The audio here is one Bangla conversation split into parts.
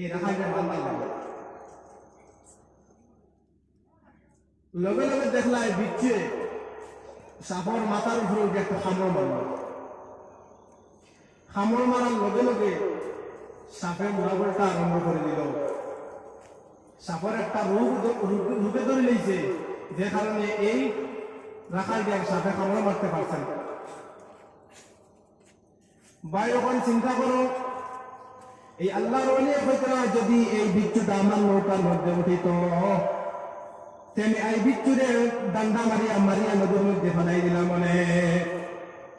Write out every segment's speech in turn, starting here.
এই রাখাইটা বান্ধা লাগে লগে লগে দেখলাই বিচ্ছে সাপর মাথার উপরে উঠে একটা খামর মারল। খামর মারার লগে লগে সাপে মোড়াগোলটা আরম্ভ করে দিল। সাপের একটা রূপে ধরে লইছে, যে কারণে এই রাখাল দিয়ে সাপে কামড় মারতে পারছেন। ভাই এখন চিন্তা করো, এই আল্লাহর ওলি হইতরা যদি এই বিচ্ছুটা আমার নৌকার মধ্যে উঠিত, তেমনি এই বিচ্ছুরে ডান্ডা মারিয়া মারিয়া নদীর মধ্যে ফেলাই দিলাম মনে।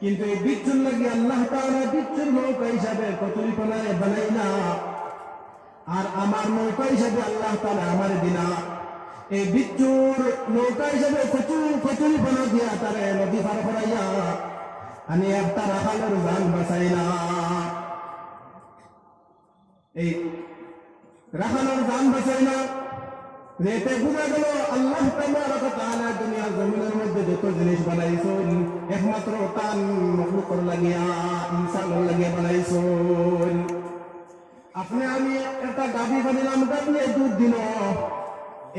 কিন্তু এই বিচ্ছুর লাগি আল্লাহ তাআলা বিচ্ছুর নৌকা হিসাবে কচুরিপনায় বানাই না, আর আমার নৌকা হিসাবে আল্লাহ তাআলা আমার দিনা। এই বিচ্ছুর নৌকা হিসাবে কচুরিপনা দিয়া তারে নদী পার করাইয়া আমি একটা রাখালের জান বাঁচাই না। এই রাখালের জান বাঁচাই না রেতে বুঝা গেল আল্লাহ তাবারক ওয়া তাআলা দুনিয়া জমিনের মধ্যে যত জিনিস বানাইছেন একমাত্র তার মখলুকর লাগিয়া ইনসানের লাগিয়া বানাইছেন। আপনি আমি একটা গাভী বানিলাম, গাভী দুধ দিল,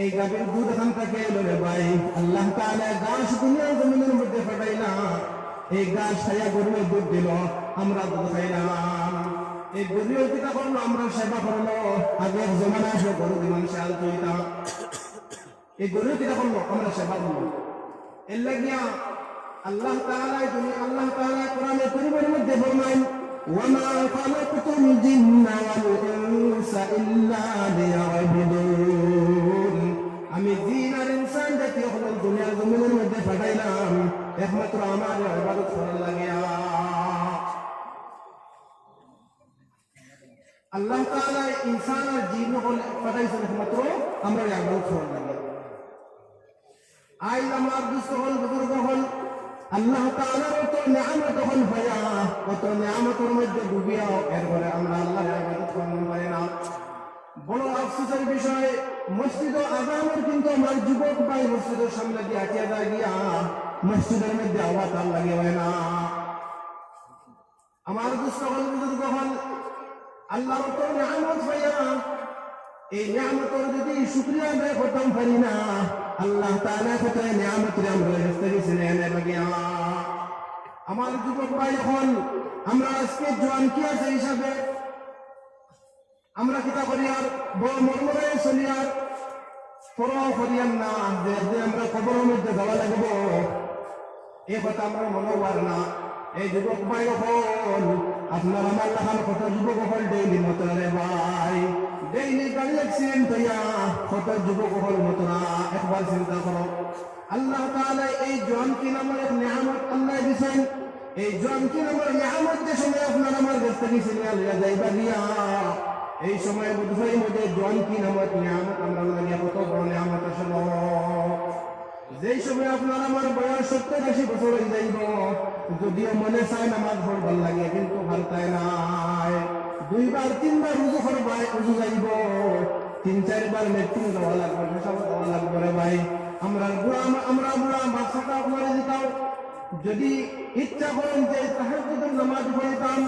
এই গাভীর দুধ এখান থেকে এলো রে ভাই, আল্লাহ তাআলা গাছ দুনিয়া জমিনের মধ্যে ফাটাই না, এই গাছ খাইয়া গরুর দুধ দিল, আমরা দুধ খাইলাম। এই গরুর পিতা করলো, আমরা সেবা করলো। আগের জমানায় সে গরু দিলাম শাল তুইতাম, এই গরুর পিতা করলো, আমরা সেবা করলো। এর লাগিয়া আল্লাহ তাআলা আল্লাহ তাআলা কোরআনে কারীমের মধ্যে ফরমান, ওয়ামা খালাকতুল জিন্না ওয়াল ইনসা ইল্লা লিয়াবুদুন। আমি জিন আর ইনসান জাতীয় হল দুনিয়ার জমিনের মধ্যে পাঠাইলাম একমাত্র আমার ইবাদত করার লাগিয়া। আল্লাহ তাআলা ইনসান আর জিন হল পাঠাইছেন একমাত্র আমরা ইবাদত করার লাগিয়া। আইল আমার দুস্থ হল বুজুর্গ হল আল্লাহ তাআলার তো নিয়ামত হল ভাইয়া, কত নিয়ামতের মধ্যে ডুবিয়াও এরপরে আমরা আল্লাহর ইবাদত করতে পারি না। বড় আফসোসের বিষয়, মসজিদ আযানের কিন্তু আমার যুবক ভাই মসজিদের সামনে দিয়ে হাঁটিয়া যায় গিয়া মসজিদের মধ্যে আওয়াজ আর লাগে হয় না। আমার দুস্থ হল বুজুর্গ হল আল্লাহর তো নিয়ামত ভাইয়া, এই নিয়ামতের যদি শুকরিয়া আদায় করতাম পারি না, আল্লাহ তাআলা কোথায় নিয়ামতের আমরা ইস্তেগিস নেনে লাগিয়া। আমার যুবক ভাই হল আমরা আজকে জোয়ান কি আছে হিসাবে আমরা কিতা করি আর বড় মর্মরে চলি আর পরোয়া করিয়ান না যে আমরা কবরের মধ্যে যাওয়া লাগবো, এই কথা আমরা মনে হওয়ার না। এই যুবক ভাই হল আপনার আমার লাখান কত যুবক হল ডেইলি মতো রে ভাই, ডেইলি গাড়ি অ্যাক্সিডেন্ট হইয়া কত যুবক হল মতো না। একবার চিন্তা করো, আল্লাহ তাআলা এই জোয়ানকি নামের এক নিয়ামত আল্লাহ দিয়েছেন, এই জোয়ানকি নামের নিয়ামত যে সময় আপনার আমার কাছ থেকে ছিনিয়া লইয়া যাইবা গিয়া, এই সময় বুঝাই মধ্যে জোয়ানকি নামের নিয়ামত আমরা লাগিয়া কত বড় নিয়ামত আসলো। যেই সময় আপনার আমার বয়স 70-80 বছর হয়ে যাইব, যদিও মনে চায় নামাজ পড়বার লাগে কিন্তু ভাল চায় নাই, 2বার 3বার উজু করবাই উজু যাইব, 3-4 বার লেট্রিন যাওয়া লাগবে, পেশাব যাওয়া লাগবে রে ভাই। আমরা বুড়া বাচ্চাটা আপনারা দিতাম, যদি ইচ্ছা করেন যে তাহাজ্জুদের নামাজ পড়িতাম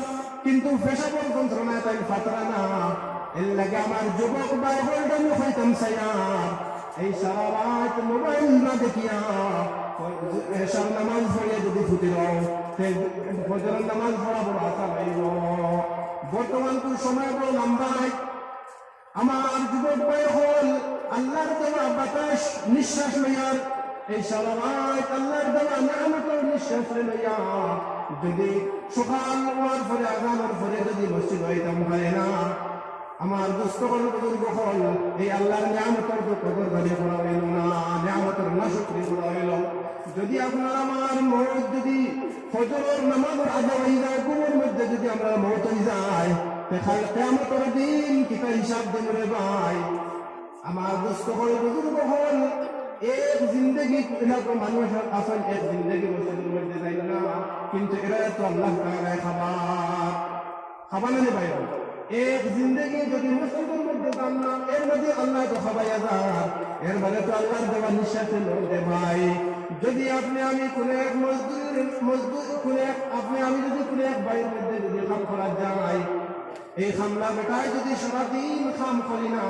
কিন্তু পেশাবের যন্ত্রণায় তাই ফাতরা না, এর লাগে আমার যুবক ভাই হলটা হইতাম সায়ার এই সারা রাত মোবাইল না দেখিয়া এশার নামাজ পড়ে যদি ছুটি দাও, ফজরের নামাজ পড়া বড় আশা পাইব। বর্তমান কোন সময় বড় লম্বা নাই। আমার যুবক ভাই হল আল্লাহর দেওয়া বাতাস নিঃশ্বাস লইয়ার এই সারা রাত আল্লাহর দেওয়া নিয়ামতের নিঃশ্বাস লইয়া যদি সকাল হওয়ার পরে আগানোর পরে যদি মসজিদ হইতাম পারে না, আমার দুস্থ হল বুজুর্গ হল এই আল্লাহর নিয়ামতের তো কদর ধরে করা হইল না, নিয়ামতের না শুকরি করা হইল। যদি আপনার আমার মৌত যদি ফজরের নামাজের আগে হয়ে যায়, ঘুমের মধ্যে যদি আমরা মৌত হয়ে যায়, তাহলে কিয়ামতের দিন কিতা হিসাব দেব রে ভাই। আমার দুস্থ হল বুজুর্গ হল এক জিন্দগি এরকম মানুষ আসেন, এক জিন্দগি মসজিদের মধ্যে যাই না, কিন্তু এরা তো আল্লাহ তাআলার খাবার না ভাই। এক জিন্দগি যদি মসজিদের মধ্যে যান না, এর মধ্যে আল্লাহ তো খাবাইয়া যান, এর মানে তো আল্লাহর দেওয়া নিঃশ্বাসের মধ্যে ভাই। যদি আপনি আমি কোন এক মজদুর আপনি আমি যদি কোন এক বাড়ির মধ্যে যদি কাম করা যায়, এই খামলা বেটায় যদি সারাদিন খাম করি না,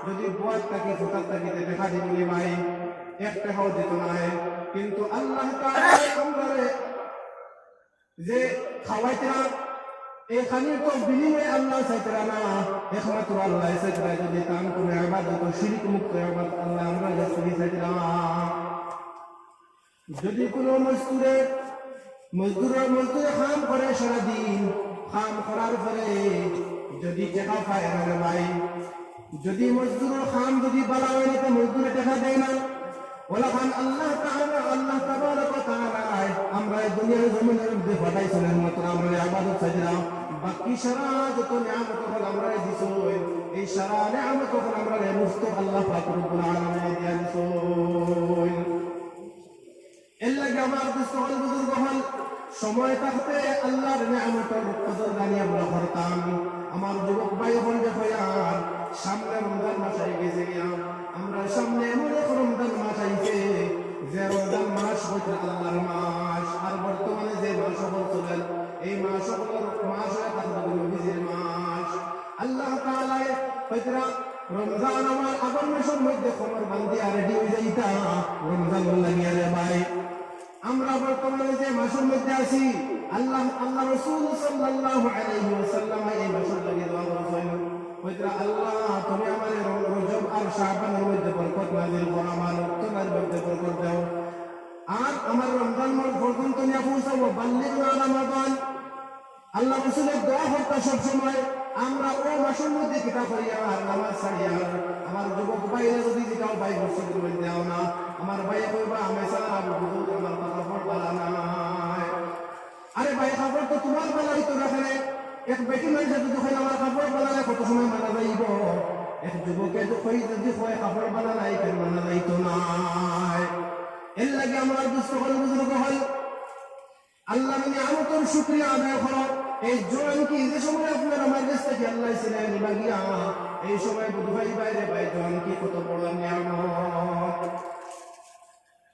যদি বুয়ার থাকি ফুটার থাকিতে দেখা দিবি ভাই একটা হাও দিত নাই। কিন্তু আল্লাহ তাআলা আমরারে যে খাওয়াইতরা এখানে তো বিনিময়ে আল্লাহ চাইতরা না, একমাত্র আল্লাহ চাইতরা। যদি তান কোনো ইবাদত শিরক মুক্ত ইবাদত আল্লাহ আমরা কাছে চাইতরা। যদি কোনো মজদুরে কাম করে সারাদিন, কাম করার পরে যদি টাকা পায় না ভাই, যদি মজদুরের কাম যদি বালা হয় না, মজদুরে টাকা দেয় না, ওলা খান আল্লাহ তাবারক ওয়া তাআলা আমরা দুনিয়ার জমিনের মধ্যে পাঠাইছিলেন মাত্র আমরা ইবাদত চাইছিলাম। বাকি সারা যত নিয়ামত হল আমরা দিছো, এই সারা নিয়ামত হল আমরা মুফত আল্লাহ পাক রব্বুল আলামিন দিয়া দিছো। এর লাগে আমার দোস্ত হল বুজুর্গ হল, সময় থাকতে আল্লাহর নিয়ামতের কদর জানি আমরা করতাম। আমার যুবক ভাই হল দেখো আর সামনে রমজান মাস আই গেছে গিয়া, আমরা সামনে এমন এক রমজান মাস আইছে যে রমজান মাস হচ্ছে আল্লাহর মাস। আর বর্তমানে যে মাস সকল চলেন এই মাস সকল মাস হয়ে থাকবে নবীজির মাস। আল্লাহ তাআলা হয়তরা রমজান আমার আগর মাসের মধ্যে খবর বান্ধিয়া রেডি হয়ে যাইতা রমজান লাগিয়ে রে ভাই। আমরা বর্তমানে যে মাসের মধ্যে আছি, আল্লাহ রাসূল সাল্লাল্লাহু আলাইহি ওয়াসাল্লাম এই মাসের লাগি দোয়া করেছেন, হয়তরা আল্লাহ তুমি আমারে রজব আর শাবানের মধ্যে বরকত নাযিল করো, আমার রমজানের মধ্যে বরকত দাও, আর আমার রমজান মাস পর্যন্ত নিয়ে পৌঁছাবো। বাল্লিগনা রমাদান আল্লাহ রাসূলের দোয়া হতো সব সময়। আমরা ও মাসের মধ্যে কিতাব পড়িয়া আর নামাজ ছাড়িয়া আমার যুবক ভাইরা যদি জিগাও ভাই মসজিদের মধ্যে যাও না, আমার ভাই কইবা আমি সারা বুঝুক আমার কাপড় বালা নাই। আরে ভাই কাপড় তো তোমার বেলাই তো রাখে, এক বেটি মানুষের যদি হয় আমার কাপড় বালা নাই কত সময় মানা যাইব, এক যুবকে যদি হয় কাপড় বালা নাই কেন মানা যাইতো নাই। এর লাগে আমার দুস্থ হল বুজুর্গ হল আল্লাহ নিয়ামতের শুকরিয়া আদায় করো। এই জোয়ান কি যে সময় আপনার আমার কাছ থেকে আল্লাহ ছিলেন লাগিয়া, এই সময় বুধ ভাই বাইরে ভাই জোয়ান কি কত বড় নিয়ামত।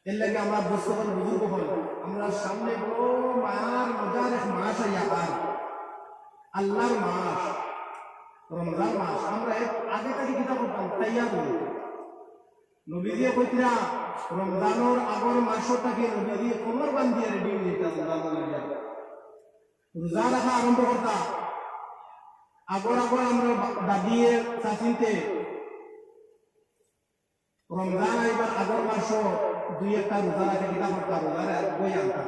এর লাগে আমার দুস্থ হল বুজুর্গ হল আমরা সামনে বড় মায়ার মজার এক মাস আইয়া, আর আল্লাহর মাস রমজান মাস। আমরা আগে থেকে কিতাব করতাম তাইয়া বলি নবীজি কইতরা রমজানের আগর মাসটাকে নবীজি কোমর বান্ধিয়ে রেডি হয়ে যেত রমজান লাগিয়া রোজা রাখা আরম্ভ করতা। আগর আমরা দাদিয়ে চাচিনতে রমজান আইবার আগর মাস দুই একটা রোজা রাখে কিতা করতা, রোজার বই আনতা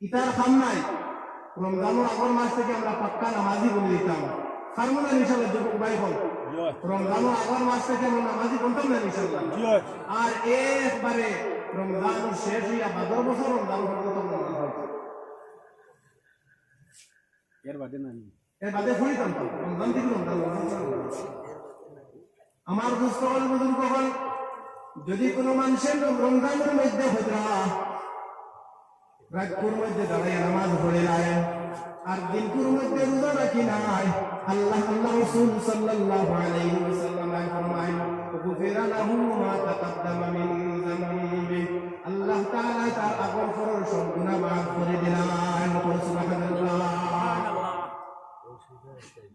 ইতার খাম নাই। রমজানের আগর মাস থেকে আমরা পাক্কা নামাজি বলে দিতাম। ফার্মুলা ইনশাআল্লাহ যুবক ভাই হল রমজানের আগর মাস থেকে আমরা নামাজি বলতাম না ইনশাআল্লাহ। আর একবারে রমজান শেষ হইয়া ভাদর বছর রমজান পর্যন্ত এর বাদে ফুরিতাম রমজান থেকে রমজান। আমার দুস্থ হল বুজুর্গ হল যদি কোনো মানুষের রমজানের মধ্যে হইতরা রাতপুর মধ্যে দাঁড়াইয়া নামাজ পড়ে নাই আর দিনপুর মধ্যে রোজা রাখি নাই, আল্লাহ রাসূল সাল্লাল্লাহু আলাইহি ওয়াসাল্লাম ফরমায় গুফিরা লাহু মা তাকাদ্দামা মিন যামবি, আল্লাহ তাআলা তার আগর পরের সব গুনাহ মাফ করে দিলেন। সুবহানাল্লাহ।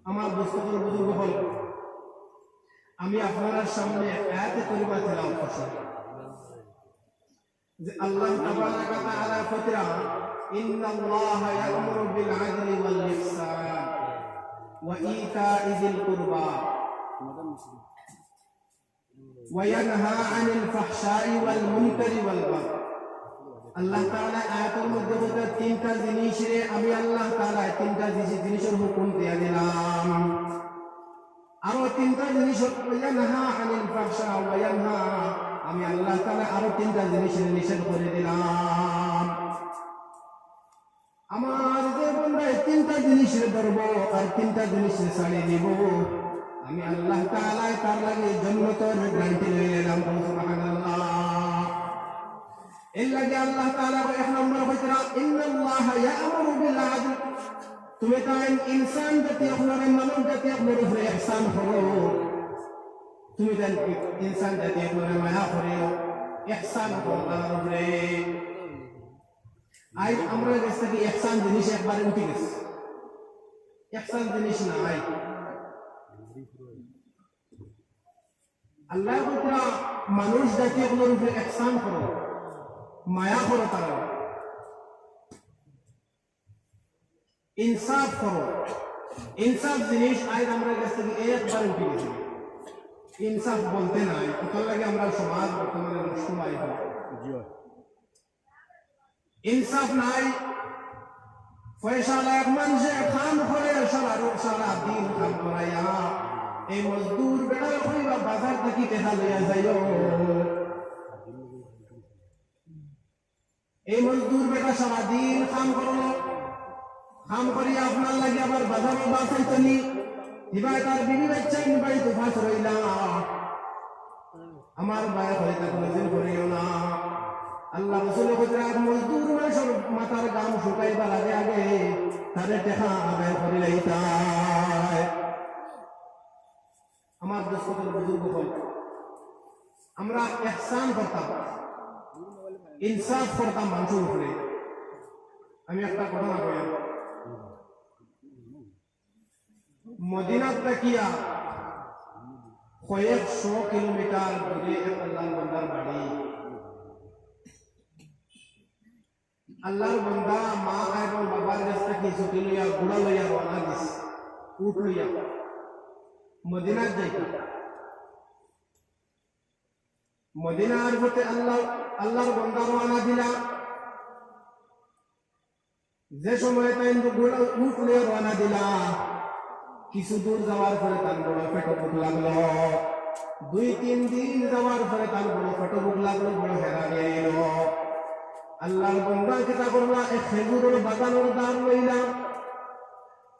আমার দোস্তদের বুজুর্গ হল আমি আপনার সামনে আয়াতে কারিমা তেলাওয়াত করছি যে আল্লাহ তাবারাক ওয়া তাআলা ফতরা ইন্নাল্লাহা ইয়া'মুরু বিল আদলি ওয়াল ইহসান ওয়া ইতা'i যিল কুরবা ওয়া ইয়ানহা আনিল ফাহশাই ওয়াল মুনকারি ওয়াল বাগই। আল্লাহ তাআলা আয়াতের মধ্যে বলতে তিনটা জিনিসে আমি আল্লাহ তাআলা তিনটা জিনিসের হুকুম দিয়ে দিলাম। আরো তিনটা জিনিস ওয়ায়ানহা আনিল ফাহশা ওয়ায়ানহা, আমি আল্লাহ তাআলা আরো তিনটা জিনিসের নিষেধ করে দিলাম। আমার যে বান্দা তিনটা জিনিসের ধরব আর তিনটা জিনিসের ছাড়িয়ে দিব, আমি আল্লাহ তাআলা তার লাগে জান্নাতের গ্যারান্টি লয়ে নিলাম। সুবহানাল্লাহ। এর লাগে আল্লাহ তাআলা এক নম্বর হইতরা ইন্নাল্লাহা ইয়া'মুরু বিল আদল, তুমি তাই ইনসান জাতি আপনার মানব জাতি আপনার উপরে ইহসান করো, তুমি তাই ইনসান জাতি আপনার মায়া করে ইহসান করো তার উপরে। আজ আমরা কাছ থেকে ইহসান জিনিস একবারে উঠে গেছে। ইহসান জিনিস নাই। আল্লাহ বলরা মানুষ জাতীয়গুলোর উপরে ইহসান করো, মায়া করো, তারা ইনসাফ করো। ইনসাফ জিনিস আজ আমরা কাছ থেকে একবার উঠে গেছি। ইনসাফ বলতে নাই, কোথাও লাগে আমরা সমাজ বর্তমানে নষ্ট হয়। ইনসাফ নাই, ফয়সালা এক মানুষে খান করে সারা দিন খান করাইয়া এই মজদুর বেড়া হইবা বাজার থেকে দেখা লইয়া যাইও। এই মজদুর বেটা সারা দিন কাম করলো, কাম করিয়া আপনার লাগে আবার বাজারও বাঁচাইতনি, এবার তার বিবি বাচ্চাই বাড়ি তুফাস রইলা। আমার ভাই হয়তো কোনোদিন করিও না। আল্লাহ রাসূল কইরা মজদুর মানুষের মাথার গাম শুকাইবার আগে আগে তারে দেখা আদায় করে লইতাই। আমার দোস্তদের বুজুর্গ হল, আমরা ইহসান করতাম, ইনসাফ করতাম মানুষের উপরে। আমি একটা ঘটনা কই, মদিনাত তাকিয়া কয়েকশো কিলোমিটার দূরে এক আল্লাহর বান্দার বাড়ি। আল্লাহর বান্দা মা এবং বাবার কাছ থেকে ছুটি লইয়া ঘোড়া লইয়া রওনা দিছে, উট লইয়া মদিনাত যাইতা। মদিনার হতে আল্লাহর বান্দা রওনা দিলা। যে সময় তাই ঘোড়া উট লইয়া রওনা দিলা, কিছু দূর যাওয়ার পরে তার বড় পেটে ভুক লাগলো। 2-3 দিন যাওয়ার পরে তার বড় পেটে ভুক লাগলো, বড় হেরা নিয়ে এলো। আল্লাহর বান্দা কিতা করলা, এক খেজুরের বাগানের দাঁড় লইলা।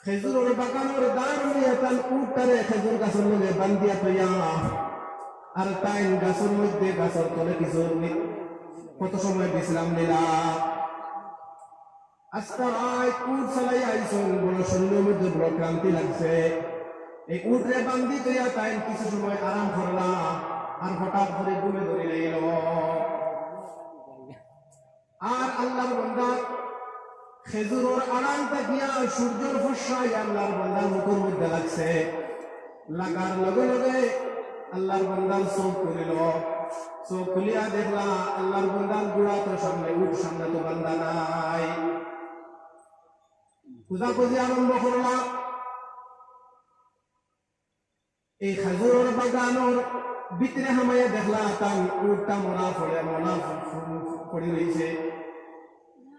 খেজুরের বাগানের দাঁড় লইয়া তার উটটারে খেজুর গাছের মধ্যে বান্ধিয়া তৈয়া, আর তাই গাছের মধ্যে গাছের তলে কিছু কত সময় বিশ্রাম নিলা। আস্তে উট চালাই আইসন, বড় শরীরের মধ্যে বড় ক্লান্তি লাগছে। এই উটরে বান্ধি তৈয়া তাই কিছু সময় আরাম করলা, আর হঠাৎ করে ঘুমে ধরে এলো। আর আল্লাহর বান্দা খেজুরের আড়াল তাকিয়া সূর্যের ফর্সায় আল্লাহর বান্দার মুখের মধ্যে লাগছে। লাগার লগে লগে আল্লাহর বান্দার চোখ খুলিল। চোখ খুলিয়া দেখলা আল্লাহর বান্দার গুড়া তো সামনে, উঠ সামনে তো বান্দা নাই। খোঁজাখুঁজি আরম্ভ করলা। এই খেজুরের বাগানের ভিতরে হামাইয়া দেখলা তার উটটা মরা পড়ে রয়েছে,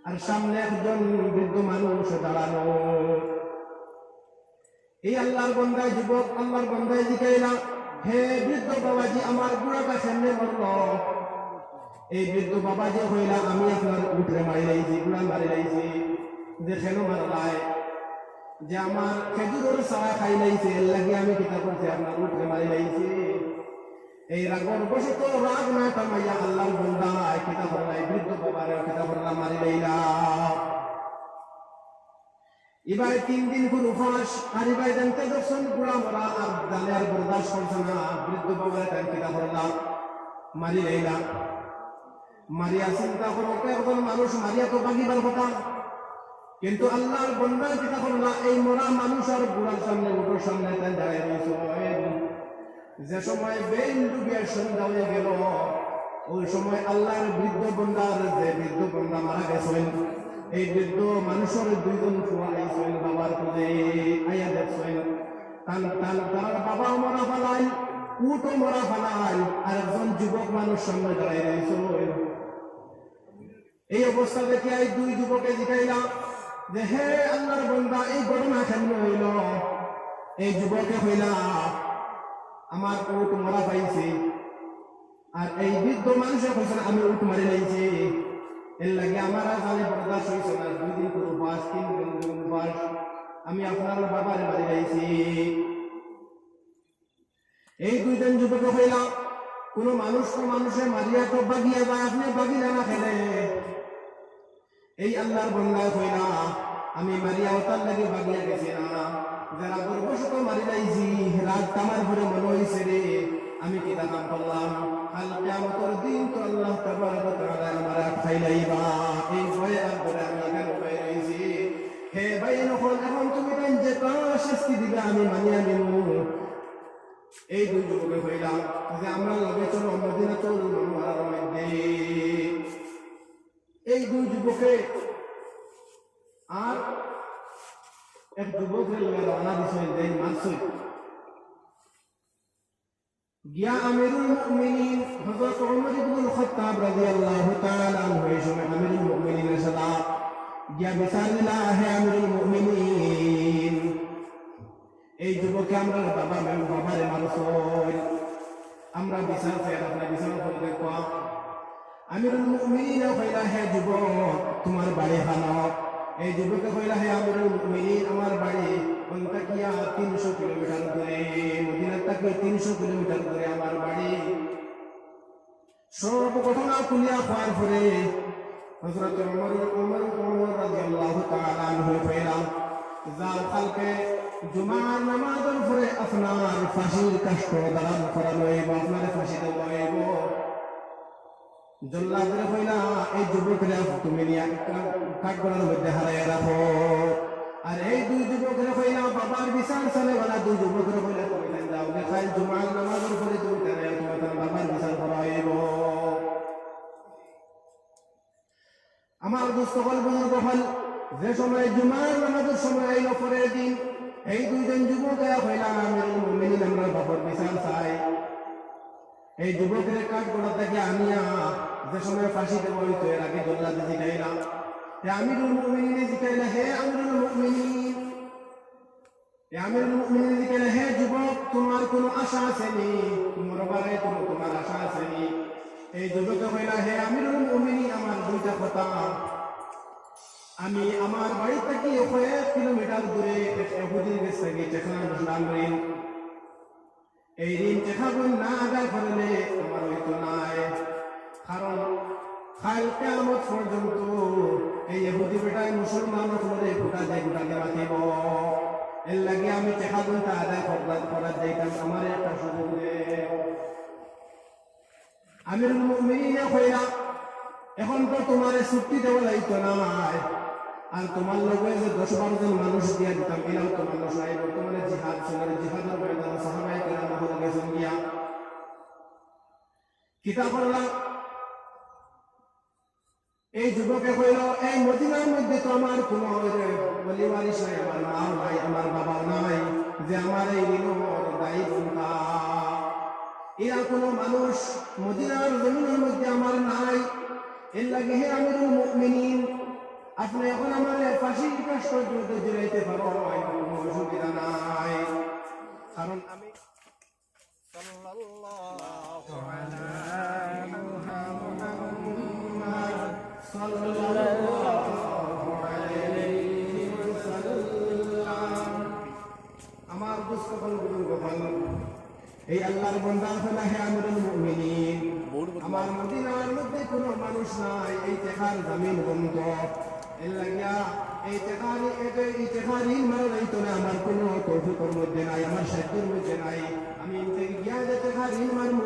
আর সামনে একজন বৃদ্ধ মানুষ দাঁড়ানো। এই আল্লাহর বান্দা যুবক আল্লাহর বান্দায় জিজ্ঞাইলা, হে বৃদ্ধ বাবাজি, আমার বুড়াটা সামনে মরল। এই বৃদ্ধ বাবাজি হইলা, আমি আপনার উঠে মারি লাইছি, বুড়া মারি লাইছি। যে কেন মারলাই? যে আমার খেজুরের সারা খাই লাইছে, এর লাগে আমি কিতা করছি, আপনার উঠে মারি লাইছি। এই রাগর বসত রাগ না থামাইয়া আল্লাহর বান্দা কিতা করলাই, বৃদ্ধ বাবার কিতা করলা, মারি লাইলা। এবার 3 দিন কোন উপাস, আর এবার জানতে দর্শন গুড়া মরা, আর জানে আর বরদাস্ত করছে না। বৃদ্ধ বাবার টাইম কিতা করলা, মারি লাইলা। মারিয়া চিন্তা করো, একজন মানুষ মারিয়া তো বাগিবার কথা, কিন্তু আল্লাহর বান্দা কিতা করলা, এই মরা মানুষ আর বুড়ার সামনে, উঠোর সামনে তাই দাঁড়ায় রয়েছে। যে সময় বেইন ডুবিয়া সন্ধ্যা হয়ে গেল, ওই সময় আল্লাহর বৃদ্ধ বান্দার, যে বৃদ্ধ বান্দা মারা গেছেন, এই বৃদ্ধ মানুষের 2 জন ফুয়া আইছেন বাবার কোলে। আইয়া দেখছেন তার বাবা মরা ফেলাই, উটও মরা ফেলাই, আর একজন যুবক মানুষ সামনে দাঁড়ায় রয়েছে। এই অবস্থা দেখে এই 2 যুবকে জিজ্ঞাইলা যে, হে আল্লাহর বান্দা, এই ঘটনা কেমন হইল? এই যুবকে হইলা, আমার উট মরা পাইছি, আর এই বৃদ্ধ মানুষের কইছেন আমি উট মারি লাইছি। এর লাগে আমার জানে বরদাস্ত হইছে না। 2 দিন করে উপাস, 3 দিন করে উপাস, আমি আপনার বাবার মারি লাইছি। এই 2 জন যুবক হইলা, কোন মানুষ তো মানুষের মারিয়া তো বাগিয়া যায়, আপনি বাগিলা না খেলে। এই আল্লাহর বান্দা হইলা, আমি মারিয়া ওটার লাগে বাগিয়া গেছি না, যারা গর্বশত মারি লাইছি। রাত তামার ভরে মনে হয়েছে রে, আমি কি কাম করলাম? কাল কিয়ামতের দিন তো আল্লাহ তাবারক ওয়া তাআলা আমার খাই লাইবা। এই ভয়ে আর ধরে আমি এখানে বসে রইছি। হে ভাই, এখন তুমি যে যত শাস্তি দিবে আমি মানিয়া নিব। এই দুই যুবকে কইলাম যে আমরা লগে চলো মদিনাতুল মুনাওয়ারার মধ্যে। এই দুই যুবকে আর এক যুবকের লগে রওনা দিছেন যে মানসুই গিয়া আমিরুল মুমিনিন হযরত ওমর ইবনুল খাত্তাব রাদিয়াল্লাহু তাআলা আনহু এই সময় আমিরুল মুমিনিনের সাথে গিয়া বিচারিলা হে আমিরুল মুমিনিন এই যুবকে আমরা বাবারে মানুষ আমরা বিচার চাই আপনার বিচার করে দেখো। আমিরুল মুমিনিন কইলা হে যুবক তোমার বাড়ি হানো। এই যুবকে কইলা হে আমিরুল মুমিনিন আমার বাড়ি অন্তাকিয়া 300 কিলোমিটার দূরে, মদিনার থেকে 300 কিলোমিটার দূরে আমার বাড়ি। সব ঘটনা খুলিয়া পাওয়ার পরে হযরত ওমর রাদিয়াল্লাহু তাআলা আনহু কইলা যাও কালকে জুমার নামাজের পরে আপনার ফাঁসির কাষ্ট দাঁড়ান করানো হইব, আপনার ফাঁসি দেওয়া হইব। জল্লাদের কইলা এই যুবকেরা তুমি নিয়ে কাঠগড়ার মধ্যে হারাইয়া রাখো। আর এই দুই যুবকের কইলা বাবার বিচার চলে বলা দুই যুবকের কইলা তুমি যাও দেখাই জুমার নামাজের পরে তুমি তোমার বাবার বিচার করা হইব। আমার দোস্ত হল বুজুর্গ হল যে সময় জুমার নামাজের সময় আইল পরের দিন এই দুইজন যুবক কইলা আমিরুল মুমিনিন আমরা বাবার বিচার চাই। এই যুবকের কাঠগড়া থেকে আনিয়া যে সময় ফাঁসি দেব হইতো এর আগে জল্লাদে জিগাইলা আমিরুল মুমিনিন জিগাইলা হে আমিরুল মুমিনিন, আমিরুল মুমিনিন জিগাইলা হে যুবক তোমার কোনো আশা আছে নি, তোমার বারে তোমার আশা আছে নি? এই যুবকে কইলা হে আমিরুল মুমিনিন আমার দুইটা কথা, আমি আমার বাড়ি থেকে 1 কিলোমিটার দূরে এক ইহুদির কাছ থেকে টাকা নিলাম ঋণ। এই ঋণ টাকা না আদায় করলে আমার হইতো নাই, কারণ কাল কিয়ামত পর্যন্ত এই ইহুদি বেটায় মুসলমান হলে গোটা যায় গোটাকে রাখিব। এর লাগে আমি টাকা গুনটা আদায় করার যাইতাম, আমার একটা সুযোগ দেব। আমিরুল মুমিনিন কইলা এখন তো তোমার ছুটি দেওয়া লাগতো নাই, আর তোমার লগে যে 10-12 জন মানুষ দিয়া দিতাম এরাও তো মানুষ নাই। বর্তমানে জিহাদ চলে, জিহাদের ময়দানে সাহাবায়ে কেরাম হয়ে গেছেন গিয়া কিতা করলাম। এই যুবকে কইল এই মদিনার মধ্যে তো আমার কোনো ওলি ওয়ারিস নাই, আমার মাও নাই, আমার বাবাও নাই যে আমার এই ঋণ দায়ী গুণা। এরা কোনো মানুষ মদিনার জমিনের মধ্যে আমার নাই। এর লাগে হে আমিরুল মুমিনিন আপনি এখন আমার ফাঁসির কাষ্ট জড়াইতে পারো, কোনো অসুবিধা নাই, কারণ আমি সাল্লাল্লাহু আলা মুহাম্মাদ সাল্লাল্লাহু আলাইহি ওয়াসাল্লাম। আমার দুস্থকল বুজুর্গ বল এই আল্লাহর বান্দা ফেলা হে আমিরুল মুমিনিন আমার মদিনার মধ্যে কোনো মানুষ নাই, এই তেহার জমিন বন্ধ। এর লাগিয়া এই তেহারি মারা যাইতো না, আমার কোনো তৌফিকের মধ্যে নাই, আমার সাধ্যের মধ্যে নাই। আমি গিয়া যে তেহারি মারমু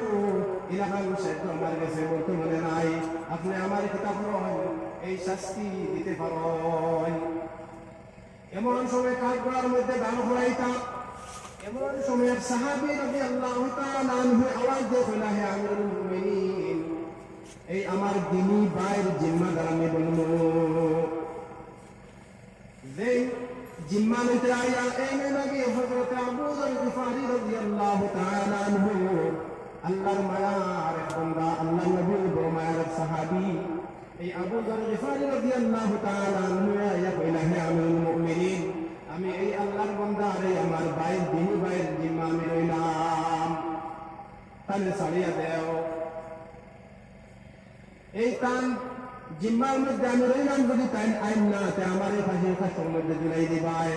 এলাকার সাধ্য আমার কাছে বর্তমানে নাই। আপনি আমার কিতাব এই শাস্তি দিতে পারেন। এমন সময় কাঠগড়ার মধ্যে দান হলাইতাম, এমন সময় সাহাবী রাদিয়াল্লাহু তাআলা আনহু আওয়াজ দিয়ে কইলা হে আমিরুল মুমিনিন এই আমার দিনী ভাইয়ের জিম্মাদার আমি বলবো যে জিম্মা নিতে আইয়া এই নবী হযরত আবু যর গিফারি রাদিয়াল্লাহু তাআলা আনহু আল্লাহর মায়ার বান্দা, আল্লাহর নবীর বড় মায়ার সাহাবী এই আবু যর গিফারি রাদিয়াল্লাহু তাআলা আনহু ইয়া কইলা হে আমিরুল মুমিনিন আমি এই আল্লাহর বান্দা রে আমার ভাইয়ের দিনী ভাইয়ের জিম্মা আমি লইলাম, তাহলে ছাড়িয়া দেও। এই তান জিম্মার মধ্যে আমি রইলাম, যদি তাই আইন না তে আমার এই ফাঁসির কাষ্টের মধ্যে জুলাই দিবাই।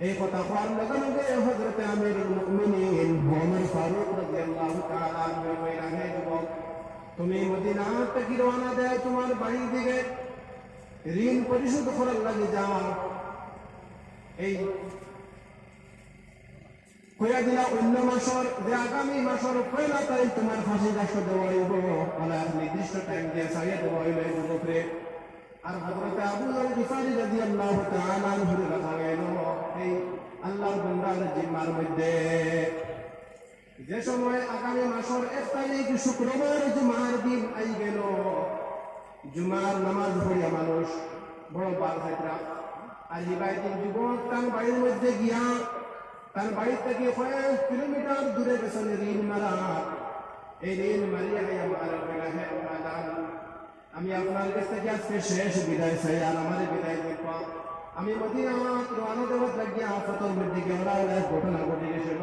এই কথা কোয়ার লগে লগে হযরতে আমিরুল মুমিনিন ওমর ফারুক রাদিয়াল্লাহু তাআলা আনহু কইলা হে যুবক তুমি মদিনা থেকে রওনা দেও তোমার বাড়ির দিকে, ঋণ পরিশোধ করার লাগে যাও। এই কইয়া দিলা অন্য মাসর যে আগামী মাসর 1 তারিখ তোমার ফাঁসি কাষ্ট দেওয়া হইব, বলে নির্দিষ্ট টাইম দিয়ে ছাড়িয়ে দেওয়া হইল এই যুবকরে। আর হযরতে আবু যর গিফারি রাদিয়াল্লাহু তাআলা আনহু রাখা গেল এই যে সময় আগামী মাসের 1 তারিখ শুক্রবার জুমার দিন আই গেল, জুমার নামাজ পড়িয়া মানুষ বড় বার খাইতরা আর দিন যুবক তার বাড়ির মধ্যে গিয়া তার বাড়ি থেকে কয়েক কিলোমিটার দূরে গেছেন ঋণ মারা। এই ঋণ মারিয়া আমার আমি আপনার কাছ থেকে আজকে শেষ বিদায় চাই, আর আমার বিদায় দেখবা আমি মদিনা রওনা দেওয়ার লাগিয়া ফতর মধ্যে গেওড়া ঘটনা ঘটে গেছিল।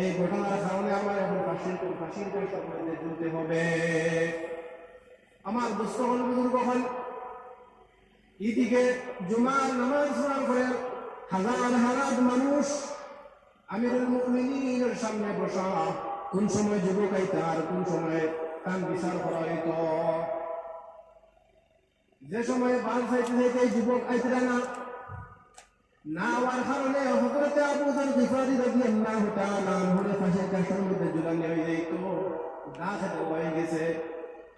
এই ঘটনার কারণে আমার এখন ফাঁসির কাষ্ঠের মধ্যে ঝুলতে হবে। আমার দুস্থ হল বুজুর্গ হল এদিকে জুমার নামাজ পড়ার পরে হাজার হাজার মানুষ আমিরুল মুমিনিনের সামনে বসা। কোন সময় যুবক আইতা আর কোন সময় তার বিচার করা হইত। যে সময় বাল চাইতে চাইতে যুবক আইতরা না হওয়ার কারণে হযরতে আবু যর গিফারী রাদিয়াল্লাহু তাআলা আনহুর ফাঁসির কাষ্ঠের মধ্যে ঝুলানো হয়ে যাইত, দা খেতে হয়ে গেছে।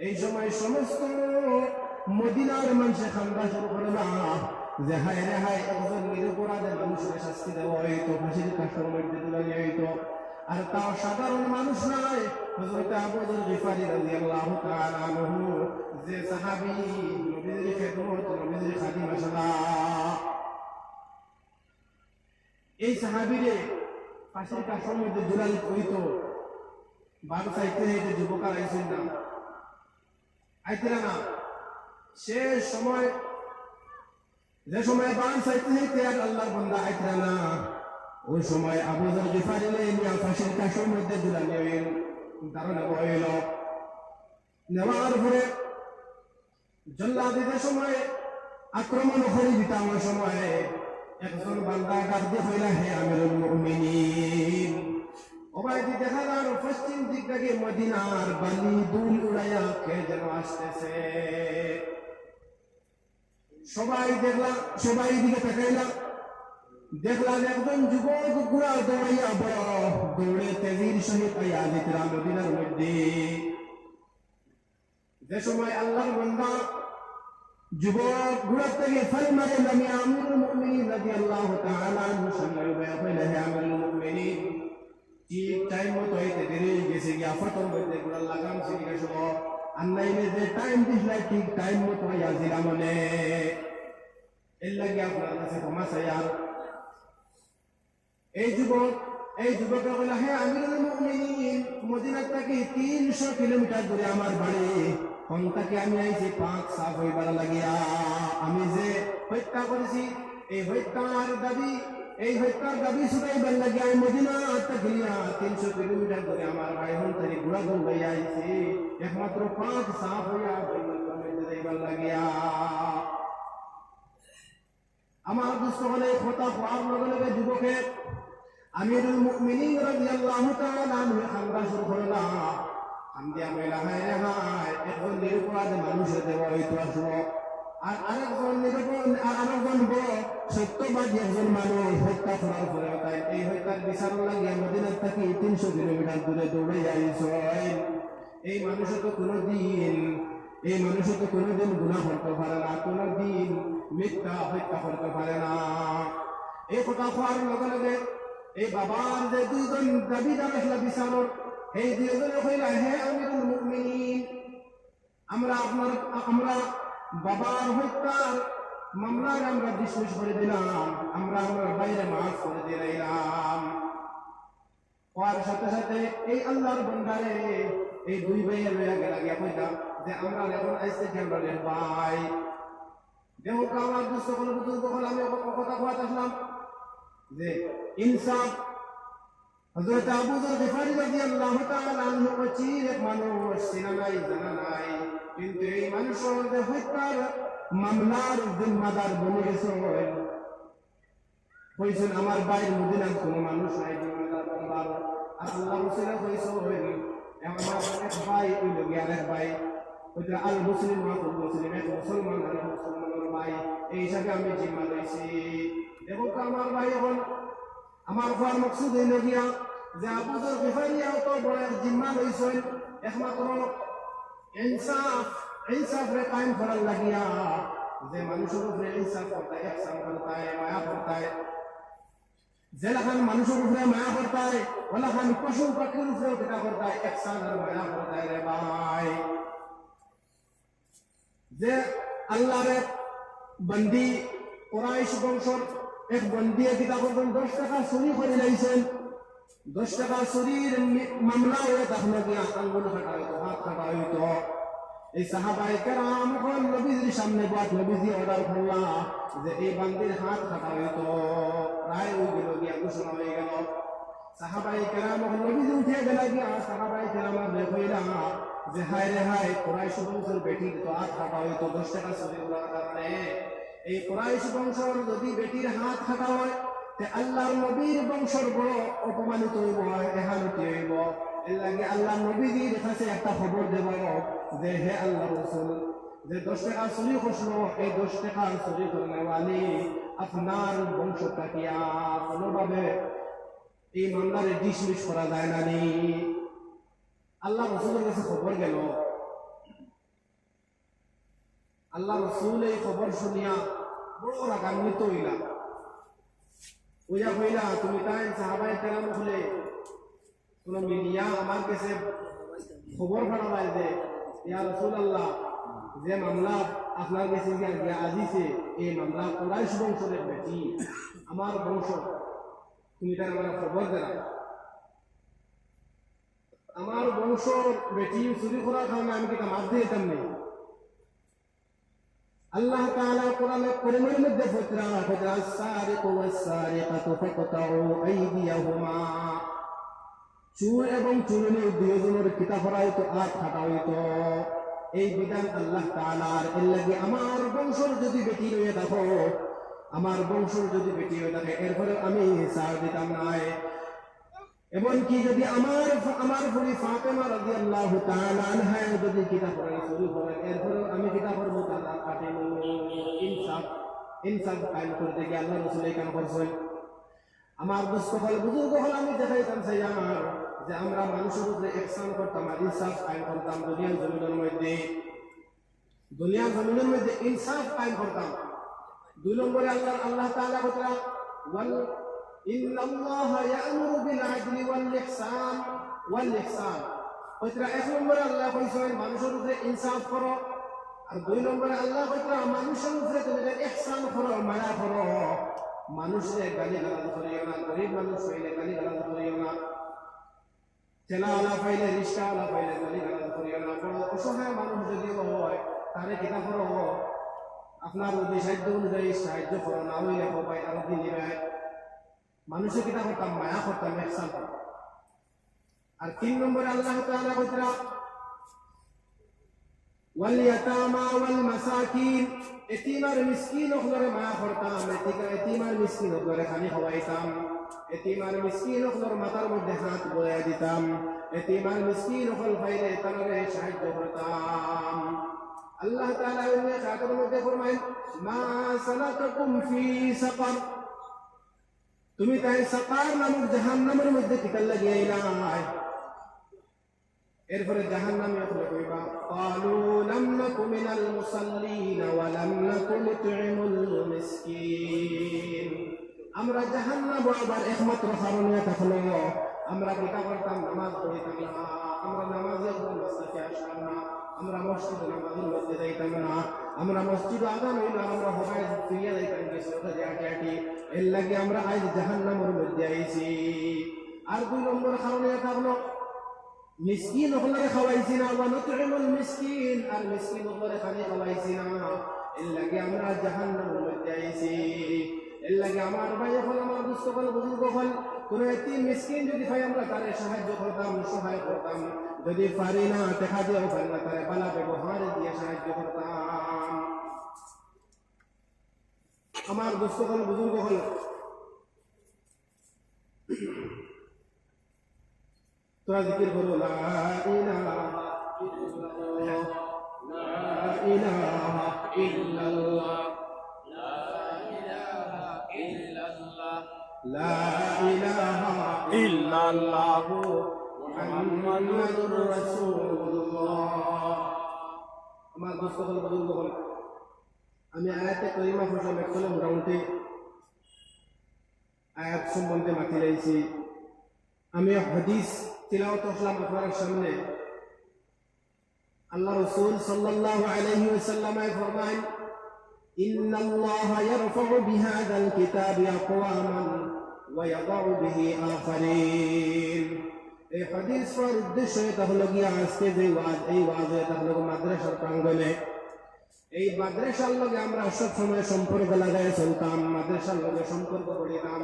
এই সময় সমস্ত মদিনার মানুষে খান্দা শুরু করল যে হায় রে হায়, একজন নিরপরাধ মানুষের শাস্তি দেওয়া হইতো, ফাঁসির কাষ্ঠের মধ্যে ঝুলানো হইতো। আর তাও সাধারণ মানুষ নয়, হযরত আবু যর গিফারী রাদিয়াল্লাহু তাআলা আনহু যে সাহাবী, নবীর খেদমত, নবীর খাদিম মাশাআল্লাহ, এই সাহাবীরে ফাঁসির কাষ্ঠের মধ্যে ঝুলানো হইতো। বারো সাইতে হেঁটে যুবকার আইছেন না, আইতেরা না। শেষ সময় যে সময় বান সাইতে হেঁটে আর আল্লাহর বান্দা আইতেরা না, ওই সময় আবু যর গিফারী নিয়ে ফাঁসির কাষ্ঠের মধ্যে ঝুলানো হইল, ধারণা হইল। নেওয়ার পরে জল্লাদের সময় আক্রমণ করে দিতাম সময় একজন বান্দা ডাক দিয়ে হইলা, হে আমিরুল মুমিনিন, ওবাইদি দেখা যার পশ্চিম দিক থেকে মদিনার বালি দুল উড়াইয়া কে যেন আসতেছে। সবাই দেখলাম, সবাই দিকে তাকাইলাম, দেখলাম একজন যুবক ঘোড়া দৌড়াইয়া বড় দৌড়ে তেজির সহিত আইয়া দিতরা মদিনার মধ্যে। যে সময় আল্লাহর বান্দা যুবক ঘোড়া থেকে ফাল মারে, আমি আমিরুল মুমিনিন রাদিয়াল্লাহু তাআলা আনহু সামনে হইলা, হে আমিরুল মুমিনিন, ঠিক টাইম মতো হইতে দেরি গেছে গিয়া ফতর মধ্যে ঘোড়া লাগাম ছিল গেছিল। আর নাইলে যে টাইম দিছিলা ঠিক টাইম মতো হইয়া জিরা মনে এর লাগে আপনার কাছে ক্ষমা চাই। আর এই যুবকরা বলে, হে আমিরুল মুমিনিন, মদিনা থেকে 300 কিলোমিটার দূরে আমার বাড়ি, তাকে আমি আইছি 5 সাফ হইবার লাগিয়া। আমি যে হত্যা করেছি এই হত্যার দাবি ছুটাইবার লাগিয়া আমি মদিনা থেকে 300 কিলোমিটার দূরে আমার বাড়ি থেকে ঘোড়া দৌড়াইয়া আইছি, একমাত্র 5 সাফ হইয়া যাইবার লাগিয়া। আমার দুস্থ হলে কথা হওয়ার লগে লগে যুবকের আমিরুল মুমিনিন রাদিয়াল্লাহু তাআলা আনহু খান্দা শুরু করলা। খান্দিয়া বইলা, হায় রে হায়, একজন নিরপরাধ মানুষের দেওয়া হইতো আসবো, আর আরেকজন বড় সত্যবাদী একজন মানুষ হত্যা করার পরে তাই এই হত্যার বিচার লাগিয়ে মদিনার থেকে 300 কিলোমিটার দূরে দৌড়ে যাইছেন। এই মানুষও তো কোনোদিন গুনাহ করতে পারে না, কোনোদিন মিথ্যা হত্যা করতে পারে না। এই কথা হওয়ার লগে লগে এই বাবার যে 2জন দাবিদার আসলা বিচারক, এই 2জনে কইলা, হে আমিরুল মুমিনিন, আমরা বাবার হত্যার মামলার আমরা ডিসমিস করে দিলাম, আমরা বাইরে মাফ করে দিলাম। হওয়ার সাথে সাথে এই আল্লাহর বান্দারে এই 2 ভাইয়ের লইয়া গিয়া কইলাম যে আমরা এখন আইসে আমরা ভাই দেহ আমার দুস্থ কোনো বুজুর্গ হল, আমি কথা কথা আসলাম যে ইনসাফ। হযরত আবু যর গিফারী রাদিয়াল্লাহু তাআলা আনহু চির এক মানুষ, চিনা নাই জানা নাই, কিন্তু এই মানুষের যে হত্যার মামলার জিম্মাদার বনে গেছে কইছেন আমার বাইর মদিনার কোনো মানুষ নাই জিম্মাদার বনবার। আর আল্লাহ রাসূল কইছেন আমার এক ভাই হইল আরেক ভাই, ওইটা আল মুসলিম মুসলিম, এক মুসলমান আর মুসলমানের ভাই, এই হিসাবে আমি জিম্মা লইছি। দেখো আমার ভাই এখন আমার হওয়ার মকসুদ হইল গিয়া যে আবু যর গিফারী তো বড় জিম্মা লইছেন, একমাত্র ইনসাফ রে কায়েম করার লাগিয়া, যে মানুষের উপরে ইনসাফ করতে, ইহসান করতে, মায়া করতে, যেলাখান মানুষের উপরে মায়া করতায় ওলাখান পশু পাখির উপরে কিতা করতায় একসান আর মায়া করতায় রে ভাই। যে আল্লাহর এক বন্দি কুরাইশ বংশর এক বন্দিয়ে কিতা করবেন 10 টাকা চুরি করে লাইছেন। 10 টাকা চুরির মামলা হয়ে তখন গিয়া আঙ্গুল কাটা হইতো, হাত কাটা হইতো। এই সাহাবায়ে কেরাম হল নবীজির সামনে বাত নবীজি অর্ডার করলা যে এই বান্দির হাত কাটা হইতো। রায় ওই গেল গিয়া ঘোষণা হয়ে গেল। সাহাবায়ে কেরাম হল নবীজি উঠে গেল গিয়া সাহাবায়ে কেরাম কইলা যে হায় রে হায় কুরাইশ বংশের বেটির তো হাত কাটা হইতো 10 টাকা চুরি করার কারণে। এই কুরাইশ বংশর যদি বেটির হাত কাটা হয় তে আল্লাহর নবীর বংশর বড় অপমানিত হইব, এহানতি হইব। এর লাগে আল্লাহ নবীজির কাছে একটা খবর দেব যে হে আল্লাহ রাসূল, যে 10 টাকা চুরি করলো এই 10 টাকা চুরি করনেওয়ালি আপনার বংশটাকে আর কোনোভাবে এই মামলারে ডিসমিস করা যায় না নি। আল্লাহ রাসূলের কাছে খবর গেল। আল্লাহ রাসূল এই খবর শুনিয়া বড় রাগান্বিত হইলা। ওইয়া কইলা তুমি তাই সাহাবায়ে কেরাম হলে কোন মিডিয়া আমার কাছে খবর পাঠাবাই যে ইয়া রাসূলুল্লাহ যে মামলা আপনার কাছে গিয়া আজিছে এই মামলা কুরাইশ বংশের বেটি আমার বংশ, তুমি তাই আমার খবর দেনা। আমার বংশ বেটি চুরি করার কারণে আমি কি মাফ দিয়ে দিতাম নেই। আল্লাহ তাআলা কোরআনের মধ্যে ফতরা সারিকু ওয়াস-সারিকাতু ফাকতাউ আইদিয়াহুমা, চোর এবং চোরনী দুইজনের কিতা করা হইতো, হাত কাটা হইতো। এই বিধান আল্লাহ তাআলার। এর লাগি আমার বংশর যদি বেটি হয়ে দেখো, আমার বংশর যদি বেটি হয়ে থাকে এরপরে আমি ছাড় দিতাম নাই। এমনকি যদি আমার ফুলি ফাতেমা রাদিয়াল্লাহু তাআলা আনহা যদি কিতা করে চুরি করে এরপরে আমি কিতা করবো তারা কাটেন। ইনসাফ কায়েম করতে গিয়ে আল্লাহ রাসূল এই কাম করছেন। আমার দোস্ত হল বুজুর্গ হল আমি দেখাইতাম চাই আমার যে আমরা মানুষের উপরে ইহসান করতাম আর ইনসাফ কায়েম করতাম দুনিয়ার জমিনের মধ্যে ইনসাফ কায়েম করতাম। 2 নম্বরে আল্লাহ তাআলা বলেন ওয়াল ইন্নাল্লাহা ইয়া'মুরু বিল আদলি ওয়াল ইহসান ওইটা 1 নম্বরে আল্লাহ কইছেন মানুষের উপরে ইনসাফ করো, আর 2 নম্বরে আল্লাহ কইরা মানুষের উপরে তুমি ইহসান করো, মায়া করো। মানুষের গালি গালাজ করিও না, গরিব মানুষ হইলে গালি গালাজ করিও না, চেনাওয়ালা পাইলে রিস্কাওয়ালা পাইলে গালি গালাজ করিও না। বড় অসহায় মানুষ যদি হয় তারে কিতা করো, আপনার যদি সাহায্য অনুযায়ী সাহায্য করো, না হইলে ভাই আরো দিন নিবে। মানুষের কিতা করতাম, মায়া করতাম, ইহসান করতাম। আর 3 নম্বরে আল্লাহ তাআলা কইরা ওয়াল ইয়াতামা ওয়াল মাসাকিন, এতিম আর মিসকিন হলরে মায়া করতাম, এতিম আর মিসকিন হলরে খালি খাওয়াইতাম, এতিম আর মিসকিন হলর মাথার মধ্যে হাত বয়া দিতাম, এতিম আর মিসকিন হল পাইলে তারে সাহায্য করতাম। আল্লাহ তাআলা এই আয়াতের মধ্যে ফরমায় মা সালাকাকুম ফি সাকার, তুমি তাই সাকার নামক জাহান্নামের মধ্যে কিতা লাগিয়াইলাই। এরপরে জাহান্নামী হলে কইবা ক্বালু লাম নাকু মিনাল মুসাল্লিন ওয়া লাম নাকু নুতঈমুল মিসকিন, আমরা জাহান্নাম আবার একমাত্র কারণে থাকলো আমরা কিতা করতাম, নামাজ পড়িতাম না, আমরা নামাজের মসজিদে আসতাম না, আমরা মসজিদে নামাজের মধ্যে যাইতাম না, আমরা মসজিদে আযান হইলো আমরা সবাই ফিরিয়া যাইতাম কিছু হাঁটি। এর লাগে আমরা আজ জাহান্নামের মধ্যে আইছি। আর 2 নম্বর কারণে থাকলো মিসকিন হলরে খাওয়াইছি না, ওয়া নুতঈমুল মিসকিন, আর মিসকিন হলরে খালি খাওয়াইছি না। এর লাগে আমরা জাহান্নামের মধ্যে আইছি। এর লাগে আমার ভাই হল, আমার দুস্থ হল, বুজুর্গ হল, কোন এতিম মিসকিন যদি ভাই আমরা তারে সাহায্য করতাম, সহায় করতাম, যদি পারি না দেখা দিয়েও পারি না তারে ভালো ব্যবহার দিয়ে সাহায্য করতাম। আমার দুস্থ হল, বুজুর্গ হল, তোরা জিকির করো লা ইলাহা ইল্লাল্লাহ, লা ইলাহা ইল্লাল্লাহ, লা ইলাহা ইল্লাল্লাহ, লা ইলাহা ইল্লাল্লাহ মুহাম্মাদুর রাসূলুল্লাহ। আমার দোস্ত হল, বুজুর্গ হল, আমি আয়াতে কারিমা পড়লাম একটু মোটামুটি আয়াত সম্বন্ধে মাতি লাইছি। আমি হাদিস তিলাওয়াত করলাম আপনার সামনে। আল্লাহ রাসূল সাল্লাল্লাহু আলাইহি ওয়াসাল্লাম ফরমান, ইন্নাল্লাহা ইয়ারফা'ু বিহাযাল কিতাবি আকওয়ামান ওয়া ইয়াদা'ু বিহি আখারিন। এই হাদিস পর উদ্দেশ্য এটা হলো গিয়া আজকে যে ওয়াজ, এই ওয়াজ এটা হলো মাদ্রাসার প্রাঙ্গণে। এই মাদ্রাসার লগে আমরা সব সময় সম্পর্ক লাগাই চলতাম, মাদ্রাসার লগে সম্পর্ক করিতাম।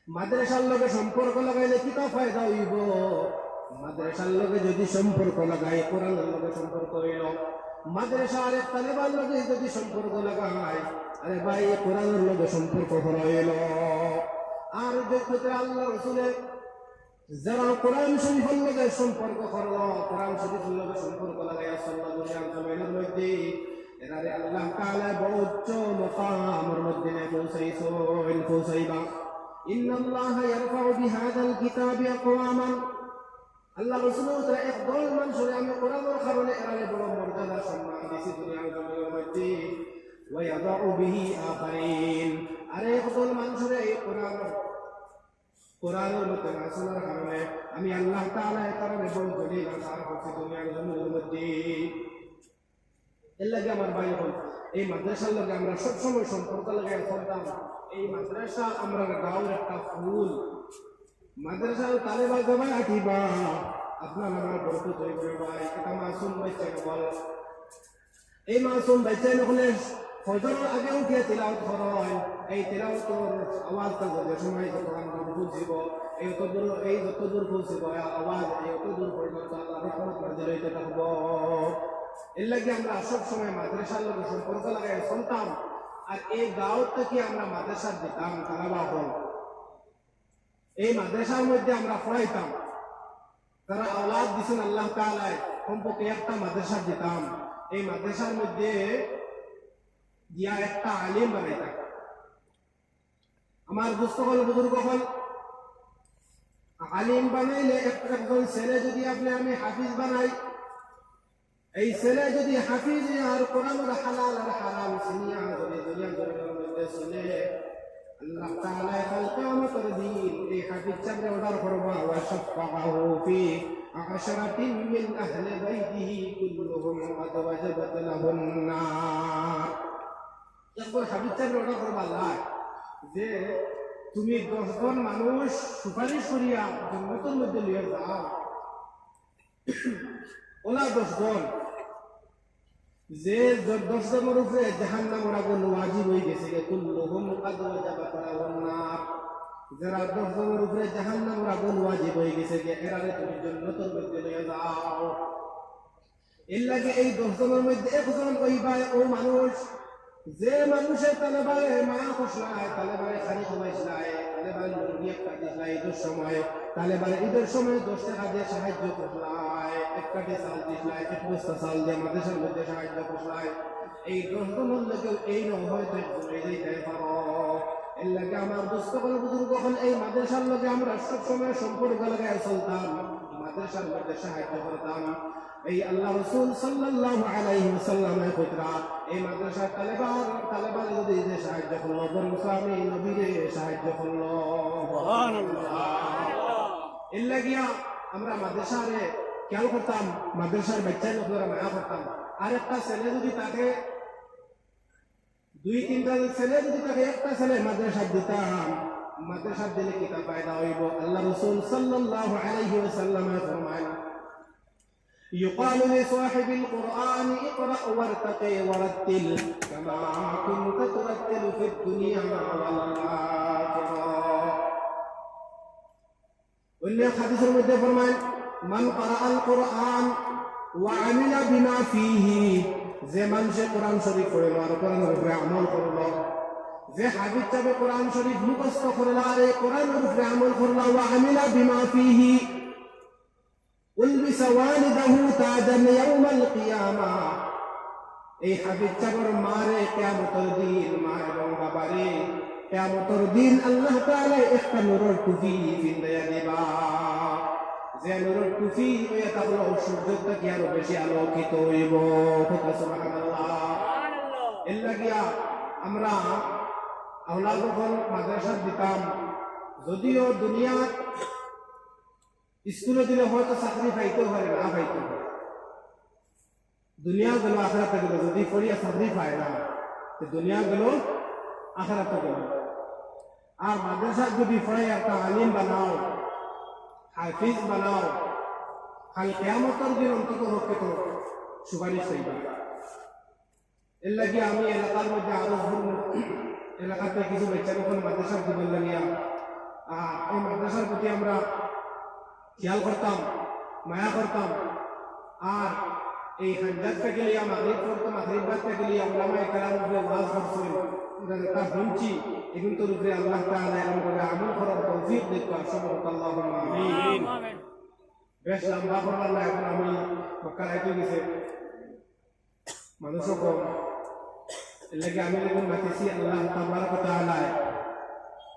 মাদ্রাসার লগে সম্পর্ক লাগাইলে কি তা ফায়দা হইব? মাদ্রাসার লগে যদি সম্পর্ক লাগাই, কোরআনের লগে সম্পর্ক হইল। মাদ্রাসার এক তালেবার লগে যদি সম্পর্ক লাগাই, আরে ভাই কোরআনের লগে সম্পর্ক হইল। আর যে আল্লাহ রাসূলের যারা কোরআন শরীফের লগে সম্পর্ক করলো, কোরআন শরীফের লগে সম্পর্ক লাগাইয়া চললো দুনিয়ার জমিনের মধ্যে, এরারে আল্লাহ তাআলা বড় উচ্চ মাকামের মধ্যে পৌঁছাইবা। ইন্নাল্লাহা ইয়ারফা'ু বিহাযাল কিতাবি আকওয়ামান, আল্লাহ রাসূল একদল মানুষের আমি কোরআনের কারণে এরারে বড় মর্যাদা সম্মান দিয়েছি দুনিয়ার জমিনের মধ্যে। ওয়া ইয়াদা'ু বিহি আখারিন, আর একদল মানুষের এই কোরআনের মধ্যে না চলার কারণে আমি আল্লাহ তাআলা এর কারণে বড় জলিল আসার করছি দুনিয়ার জমিনের মধ্যে। এর লাগে আমার ভাই হল এই মাদ্রাসার লগে আমরা সবসময় সম্পর্ক লাগাই চলতাম। এই মাদ্রাসা আমরা গাঁওর একটা ফুল। মাদ্রাসার তালেবা জবাই আঠিবা আপনার আমার বরকত হইবে ভাই। এটা মাসুম বাচ্চা বল, এই মাসুম বাচ্চা হলে ফজরের আগে উঠিয়ে তিলাওয়াত করেন। এই তিলাওয়াতের আওয়াজটা যে সময় কোরআন বুঝিব, এই যতদূর পৌঁছিব আওয়াজ, এই অতদূর পর্যন্ত আল্লাহ রহমত নাযিল হইতে থাকব। এর লাগে আমরা সব সময় মাদ্রাসার লগে সম্পর্ক লাগাই চলতাম। আর এই গাঁও থেকে আমরা মাদ্রাসার দিতাম তালাবা হল, এই মাদ্রাসার মধ্যে আমরা পড়াইতাম। তারা আওলাদ দিছেন আল্লাহ তাআলা, কমপক্ষে একটা মাদ্রাসা দিতাম। এই মাদ্রাসার মধ্যে গিয়া একটা আলিম বানাইতাম। আমার দোস্ত হল, বুজুর্গ হল, আলিম বানাইলে একজন ছেলে যদি আমি হাফিজ বানাই, এই ছেলে যদি হাফিজ আর কোরআনের হালাল আর হারাম চিনিয়া যদি দুনিয়ার জমিনের মধ্যে শুনে, আল্লাহ তাআলা কাল কিয়ামতের দিন এই হাফিজ চাবরে অর্ডার করবা, ওয়া শাফাআহু ফি আশরাতিন মিন আহলি বাইতিহি কুল্লুহুম ক্বাদ ওয়াজাবাত লাহুন নার। একবার হাফিজ চাবরে অর্ডার করবা আল্লাহ যে তুমি 10 জন মানুষ সুপারিশ করিয়া জান্নাতের মধ্যে নিয়ে যাও। ওলা 10 জন যে 10 জনের উপরে জাহান্নামের আগুন ওয়াজিব হয়ে গেছে, কুল্লুহুম ক্বাদ ওয়াজাবাত লাহুন নার। যারা 10 জনের উপরে জাহান্নামের আগুন ওয়াজিব হয়ে গেছে, যে এরারে তুমি জান্নাতের মধ্যে নিয়ে যাও। এর লাগে এই 10 জনের মধ্যে একজন হইবা ও মানুষ যে মানুষের তালেবারে মায়া খসলায়, তালেবারে খালি খমাইছলায়, তালেবারে মুরগি একটা দিছলায় ঈদের সময়, তালেবারে ঈদের সময় 10 টাকা দিয়ে সাহায্য করলায়, 1 কাঠি চাল দিছলায়, 1 বস্তা চাল দিয়ে মাদ্রাসার মধ্যে সাহায্য করলায়। এই 10 জনের লোকেও এই নয় হয়তো একজনে যাইতে পারো। এর লাগে আমার দোস্ত হল, বুজুর্গ হল, এই মাদ্রাসার লগে আমরা সবসময় সম্পর্ক লাগাই চলতাম, মাদ্রাসার মধ্যে সাহায্য করতাম। এই আল্লাহ রাসূল সাল্লাল্লাহু আলাইহি ওয়াসাল্লামের পুত্রা এই মাদ্রাসার তালেবারে যদি যে সাহায্য করলো, বরং আমি নবীরে সাহায্য করলো। সুবহানাল্লাহ। এর লাগিয়া আমরা মাদ্রাসারে খেয়াল করতাম, মাদ্রাসার বাচ্চা লোকেরা মায়া করতাম। আর একটা ছেলে যদি তাকে 2-3টা ছেলে যদি তাকে একটা ছেলে মাদ্রাসা দিতাম, মাদ্রাসা দিলে কি তার ফায়দা হইব? আল্লাহ রাসূল সাল্লাল্লাহু আলাইহি ওয়াসাল্লাম ফরমান, يقال لصاحب القرآن اقرأ وارتقي ورتل كما كنت ترتل في الدنيا والآخرة. واللي حديث المدة فرمان من قرأ القرآن وعمل بما فيه যে মানুষে কোরআন শরীফ পড়লো আর কোরআনের উপরে আমল করলো, যে হাফিজ চাবে কোরআন শরীফ মুখস্থ করলো আর এই কোরআনের উপরে আমল করলো, ওয়া আমিলা বিমা ফিহি উলবিসা ওয়ালিদাহু তাজান ইয়াউমাল কিয়ামা। এই হাফিজ চাবর মারে কিয়ামতের দিন, মা এবং বাবারে কিয়ামতের দিন আল্লাহ তাআলা একটা নূরের টুপি পিন্দাইয়া দিবা, যে নূরের টুপি হইয়া থাকলো সূর্যটা কি আরো বেশি আলোকিত হইব। সুবহানাল্লাহ। এর লাগিয়া আমরা আওলাদ যখন মাদ্রাসা দিতাম, যদিও দুনিয়ার স্কুলে দিলে হয়তো চাকরি পাইতেও পারে, না পাইতে পারে, দুনিয়া গেল আখেরাতে গেল, যদি পড়িয়া চাকরি পায় না দুনিয়া গেল আখেরাতে গেল। আর মাদ্রাসা যদি পড়ে একটা আলিম বানাও, হাফিজ বানাও, খালি কিয়ামতের দিন অন্তত হকে তো সুপারিশ চাইবা। এর লাগে আমি এলাকার মধ্যে আরো এলাকাতে কিছু বাচ্চার ওখানে মাদ্রাসার জীবন লাগিয়া এই মাদ্রাসার প্রতি আমরা খেয়াল করতাম, মায়া করতাম। আর এই হাজারটা গেলে মাগরিব পড়তো, মাগরিবটা গেলে ওলামায়ে কেরাম উপরে ওয়াজ করছেন, তা শুনছি। এগুলো তোর উপরে আল্লাহ তাআলা এরকম করে আমল করার তৌফিক দিক আল্লাহুম্মা আমিন। বেশ লম্বা করলাম না, এখন আমি মক্কা রাইতে গেছে মানুষও কম, এর লাগে আমি যখন মাতিছি আল্লাহ তাবারক ওয়া তাআলা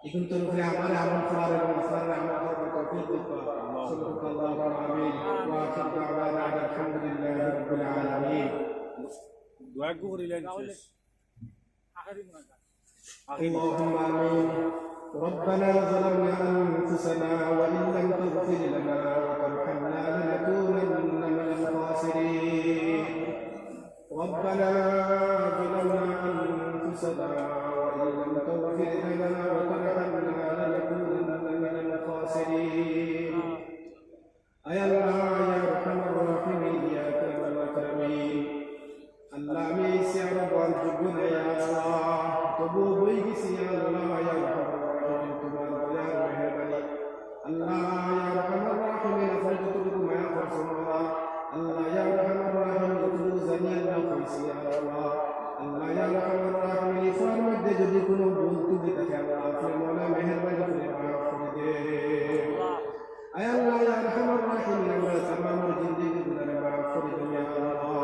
এগুলো তোর উপরে আমার আমল করার এবং আপনার আমল করার তৌফিক দিক আল্লাহুম্মা আমিন। ওয়া আখিরু দাওয়ানা আলহামদুলিল্লাহি রাব্বিল আলামিন। দোয়া করিলেন শেষ اللهم آمين. ربنا ظلمنا أنفسنا وإن لم تغفر لنا وترحمنا لنكونن من الخاسرين. ربنا ظلمنا أنفسنا وإن لم تغفر لنا وترحمنا لنكونن من الخاسرين. أي الله يا أرحم الراحمين يا أكرم الأكرمين. الله ميسي رب الجبن يا الله তবু বই গেছি আল্লাহ ইয়া রাহমার রাহিম, তোমার দয়ার মেহেরবানি আল্লাহ ইয়া রাহমার রাহিম। আপনি যতটুকু মায়া করছেন আল্লাহ ইয়া রাহমার রাহিম, যতটুকু জানি আল্লাহ কইছি আল্লাহ ইয়া রাহমার রাহিম। ইফার মধ্যে যদি কোনো ভুল ত্রুটি থাকে আল্লাহ আপনি মওলা মেহেরবানি করে মাফ করে দেন। আয় আল্লাহ ইয়া রাহমার রাহিম, আমরা तमाम জিন্দেগি গুনাহ মাফ করে দেন ইয়া আল্লাহ।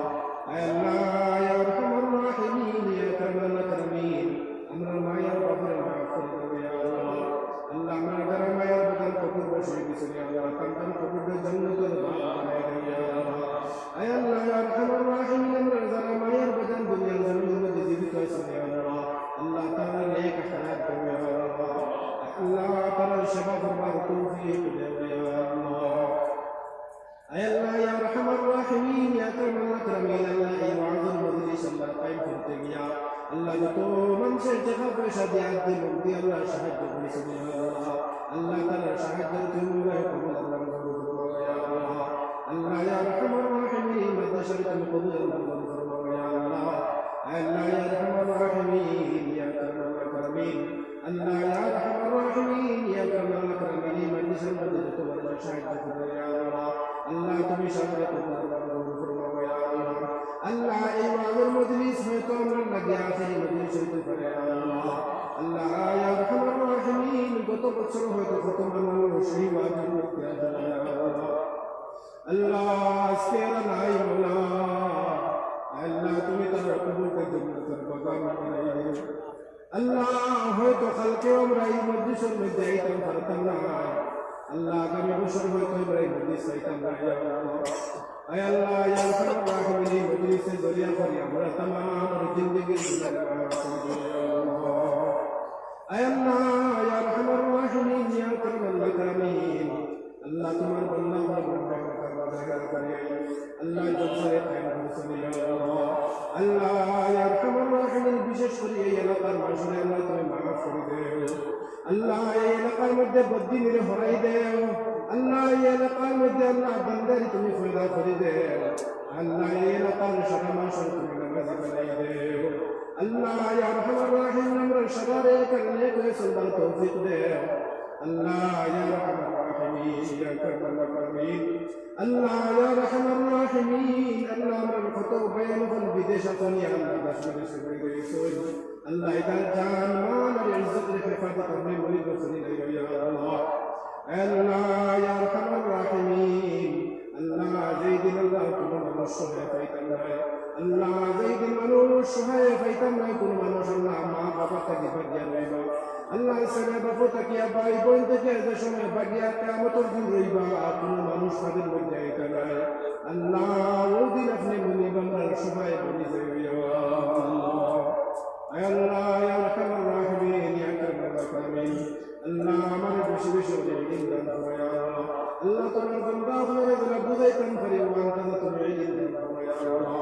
আয় আল্লাহ ইয়া রাহমার রাহিম ইয়া আকরামাল আকরামিন, আমরা মায়ের বাপরে মাফ করে দেবে আল্লাহ। আল্লাহ আমরা যারা মায়ের বাজার কবর বসে গেছে আল্লাহ, সন্তান কবরের জান্নাতের বাগান বানায় দেবে আল্লাহ। আয় আল্লাহ ইয়া আরহামার রাহিমিন, আমরা যারা মায়ের বাজার দুনিয়ার জমিনের মধ্যে জীবিত আছে আল্লাহ, আল্লাহ তাআলা নেক হায়াত দেবে আল্লাহ। আল্লাহ তাআলা সেবা করবার তৌফিক দেবে আল্লাহ। আয় আল্লাহ ইয়া আরহামার রাহিমিন ইয়া আকরামাল আকরামিন, আল্লাহ এই ওয়াজের মজলিস আল্লাহ কায়েম করতে গিয়া আল্লাহ যত মানুষের টাকা পয়সা দিয়ে আদি মুক্তি আল্লাহ সাহায্য করেছে আল্লাহ, আল্লাহ তাআলার সাহায্যের জন্য কবুল আল্লাহ মঞ্জুর ফরমাও ইয়া আল্লাহ। আল্লাহ ইয়া আরহামার রাহিমিন, মাদ্রাসার তুমি কবুল আল্লাহ মঞ্জুর ফরমাও ইয়া আল্লাহ। আল্লাহ ইয়া আরহামার রাহিমিন ইয়া আকরামাল আকরামিন, আল্লাহ ইয়া আরহামার রাহিমিন ইয়া আকরামাল আকরামিন, মাদ্রাসার মধ্যে যত মানুষ সাহায্য করবে ইয়া আল্লাহ, আল্লাহ তুমি সাহায্য কবুল আল্লাহ মঞ্জুর ফরমাও ইয়া আল্লাহ। আল্লাহ এই ওয়াজের মজলিস হয়তো আমরা লাগে আখেরি মজলিস হইতে পারে আল্লাহ, আল্লাহ ইয়া আরহামার রাহিমিন, গত বছর হয়তো কত মানুষ এই ওয়াজের মধ্যে আসবে আল্লাহ, আল্লাহ আজকে এরা নাই মাওলা, আল্লাহ তুমি তার কবুলকে জান্নাতের বাগান বানাই দিও আল্লাহ। হয়তো কালকে আমরা এই মজলিসের মধ্যে আইতাম পারতাম না আল্লাহ, আগামী বছর হয়তো আমরা এই মজলিস আইতাম না আল্লাহ। আয় আল্লাহ ইয়া আরহামার রাহিমিন, এই মজলিসের জরিয়া করে আমরা तमाम জিন্দেগির গুনাহ মাফ করে দিও আল্লাহ। আয় আল্লাহ ইয়া আরহামার রাহিমিন ইয়া আকরামাল আকরামিন, আল্লাহ তোমার বান্দা আমরা বন্ধা করে আল্লাহ জলসায়ে কায়েম করছেন ইয়া আল্লাহ। আল্লাহ ইয়া আরহামার রাহিমিন, বিশেষ করে এই এলাকার মানুষের আল্লাহ তুমি মাফ করে দেও আল্লাহ, এই এলাকার মধ্যে বদ্দিনীরে হরাই দেও আল্লাহ, এই এলাকার মধ্যে আল্লাহ বান্দারি তুমি পয়দা করে দেও আল্লাহ, এই এলাকার সারা মানুষের তুমি নামাজি বানাই দেও আল্লাহ। ইয়া আরহামার রাহিমিন, আমরা সবার কারণে করে চলবার তৌফিক দেও আল্লাহ। ইয়া আরহামার রাহিমিন ইয়া আকরামাল আকরামিন, আল্লাহ ইয়া আরহামার রাহিমিন, আল্লাহ আমরা কত বয়ান কোন বিদেশ আপনি আল্লাহ বাসরে সবাই গইছো আল্লাহ, এটা জান মাল আর ইজ্জতের হেফাজত আপনি মনিব করে দিও ইয়া আল্লাহ। আল্লাহ ইয়া আরহামার রাহিমিন, আল্লাহ যেই দিন আল্লাহ কোনো মানুষ সহায় পাইতাম না আল্লাহ, যেই দিন মানুষ সহায় পাইতাম না কোনো মানুষ আল্লাহ মা বাবা থেকে ভাগিয়া রইবা আল্লাহ, ছেলে বাপু তাকিয়া ভাই বোন থেকে যে সময় ভাগিয়া কিয়ামতের দিন রইবা কোনো মানুষ তাদের মধ্যে আইতা নাই আল্লাহ, ওই দিন আপনি মনিব আমরা সবাই বলি যাই ইয়া আল্লাহ। আল্লাহ ইয়া আরহামার রাহিমিন الأكرمين الله আমার বেশি বেশি ইলম দান করো ইয়া আল্লাহ আল্লাহ তোমার বান্দা হয়ে গেলে বুঝাইতেন পারি ওয়ান্তা তুমি ইলম দান করো ইয়া আল্লাহ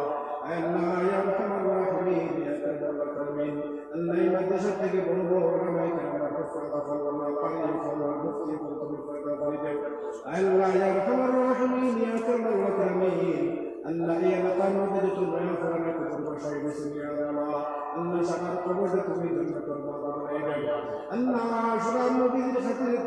আল্লাহ ইয়া আরহামার রাহিমিন ইয়া আকরামাল আকরামিন আল্লাহ এই মাদ্রাসা থেকে বড় বড় ওলামায়ে কেরাম আল্লাহ পারি আল্লাহ মুফতি তুমি পয়দা করে দেন আল্লাহ ইয়া আরহামার রাহিমিন ইয়া আকরামাল আকরামিন আল্লাহ এই এলাকার মধ্যে যত নয়া ফরানা কবর বসাই দিয়েছেন ইয়া আল্লাহ আল্লাহ সবার কবরে তুমি জান্নাতের বাগান বানাই দেন আল্লাহ সবার নবীর খাতিরে